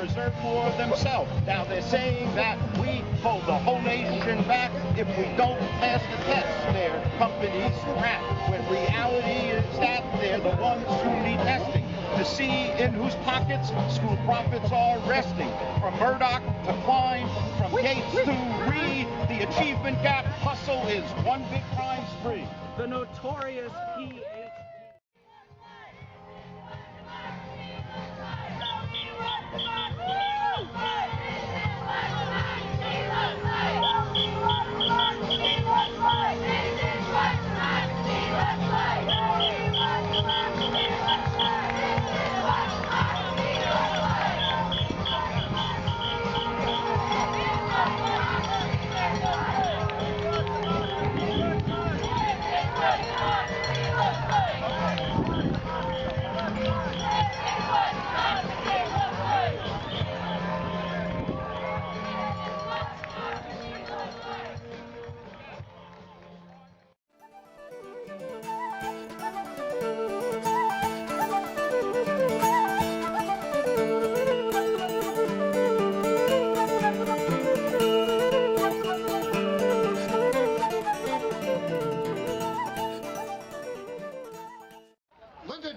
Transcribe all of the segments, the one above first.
reserve for themselves. Now they're saying that we hold the whole nation back if we don't pass the test. Their companies crap, when reality is that they're the ones who need testing to see in whose pockets school profits are resting. From Murdoch to Klein, from Gates to Reed, the achievement gap hustle is one big crime spree. The notorious PhD.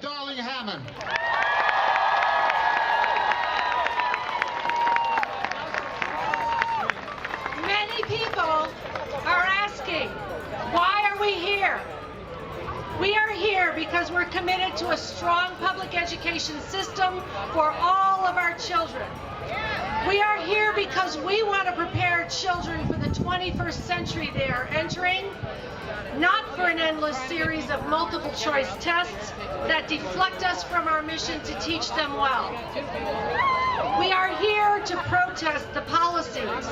Darling-Hammond. Many people are asking, why are we here? We are here because we're committed to a strong public education system for all of our children. We are here because we want to prepare children for the 21st century they are entering, not for an endless series of multiple choice tests that deflect us from our mission to teach them well. We are here to protest the policies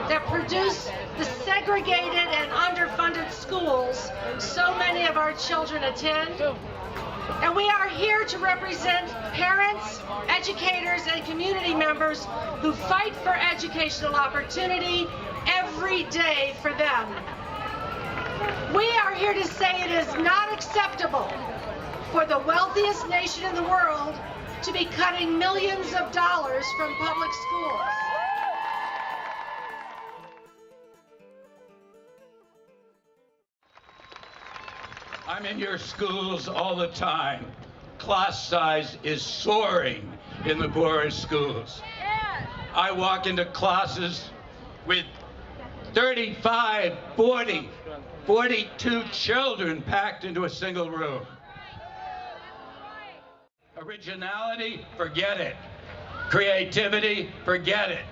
that produce the segregated and underfunded schools so many of our children attend. And we are here to represent parents, educators, and community members who fight for educational opportunity every day for them. We are here to say it is not acceptable for the wealthiest nation in the world to be cutting millions of dollars from public schools. I'm in your schools all the time. Class size is soaring in the poorest schools. I walk into classes with 35, 40, 42 children packed into a single room. Originality, forget it. Creativity, forget it.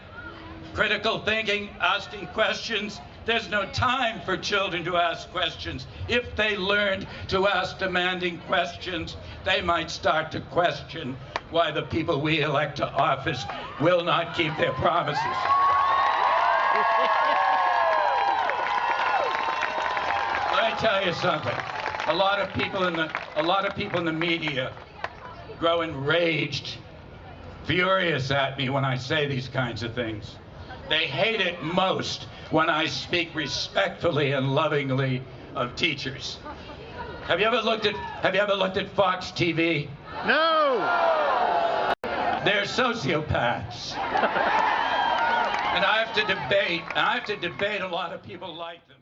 Critical thinking, asking questions, there's no time for children to ask questions. If they learned to ask demanding questions, they might start to question why the people we elect to office will not keep their promises. Let me tell you something. A lot of people in the media grow enraged, furious at me when I say these kinds of things. They hate it most when I speak respectfully and lovingly of teachers. Have you ever looked at Fox TV? No! They're sociopaths. And I have to debate a lot of people like them.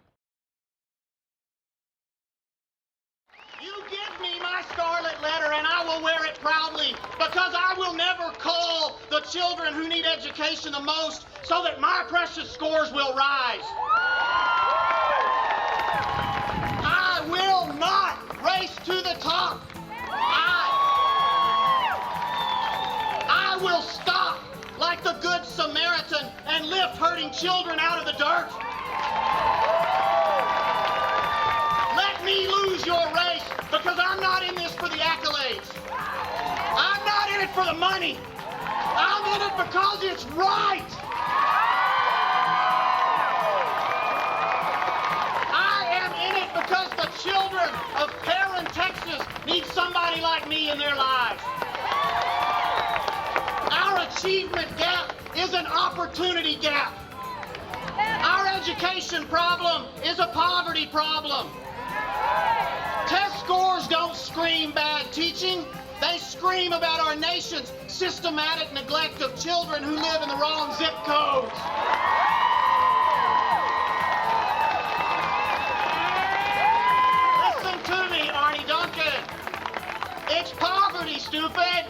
You give me my scarlet letter and I will wear it proudly, because I will never call the children who need education the most so that my precious scores will rise. I will not race to the top. I will stop like the Good Samaritan and lift hurting children out of the dirt. Let me lose your race, because I'm not in this for the accolades. I'm not in it for the money. I'm in it because it's right. I am in it because the children of Perrin, Texas need somebody like me in their lives. Our achievement gap is an opportunity gap. Our education problem is a poverty problem. Test scores don't scream bad teaching, they scream scream about our nation's systematic neglect of children who live in the wrong zip codes. Listen to me, Arnie Duncan. It's poverty, stupid.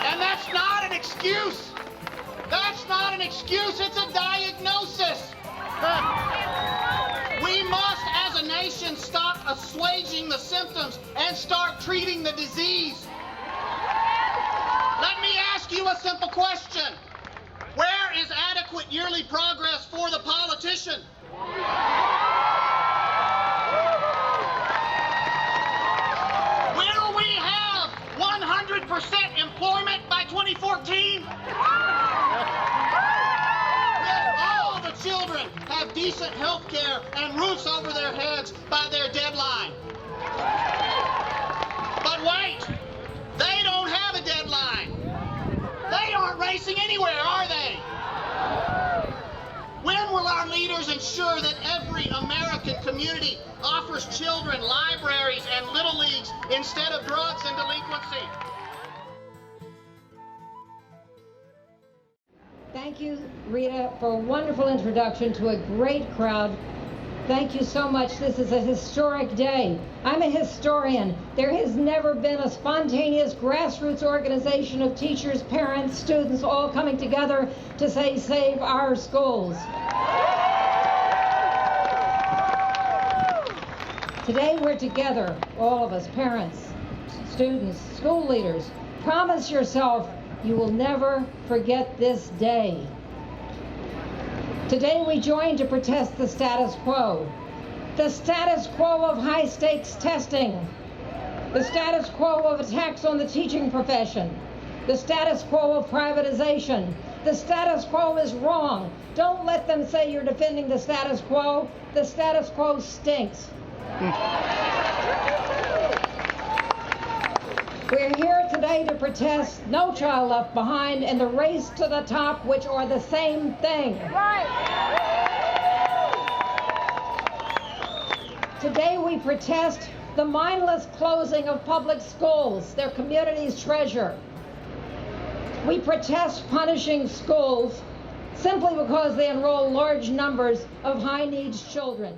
And that's not an excuse. That's not an excuse, it's a diagnosis. We must, as a nation, stop assuaging the symptoms and start treating the disease. Let me ask you a simple question. Where is adequate yearly progress for the politician? Will we have 100% employment by 2014? Children have decent health care and roofs over their heads by their deadline. But wait, they don't have a deadline. They aren't racing anywhere, are they? When will our leaders ensure that every American community offers children libraries and little leagues instead of drugs and delinquency? Thank you, Rita, for a wonderful introduction to a great crowd. Thank you so much. This is a historic day. I'm a historian. There has never been a spontaneous grassroots organization of teachers, parents, students all coming together to say, save our schools. Today we're together, all of us, parents, students, school leaders. Promise yourself you will never forget this day. Today we join to protest the status quo. The status quo of high-stakes testing. The status quo of attacks on the teaching profession. The status quo of privatization. The status quo is wrong. Don't let them say you're defending the status quo. The status quo stinks. We're here today to protest No Child Left Behind and the Race to the Top, which are the same thing. Right. Today we protest the mindless closing of public schools, their community's treasure. We protest punishing schools simply because they enroll large numbers of high-needs children.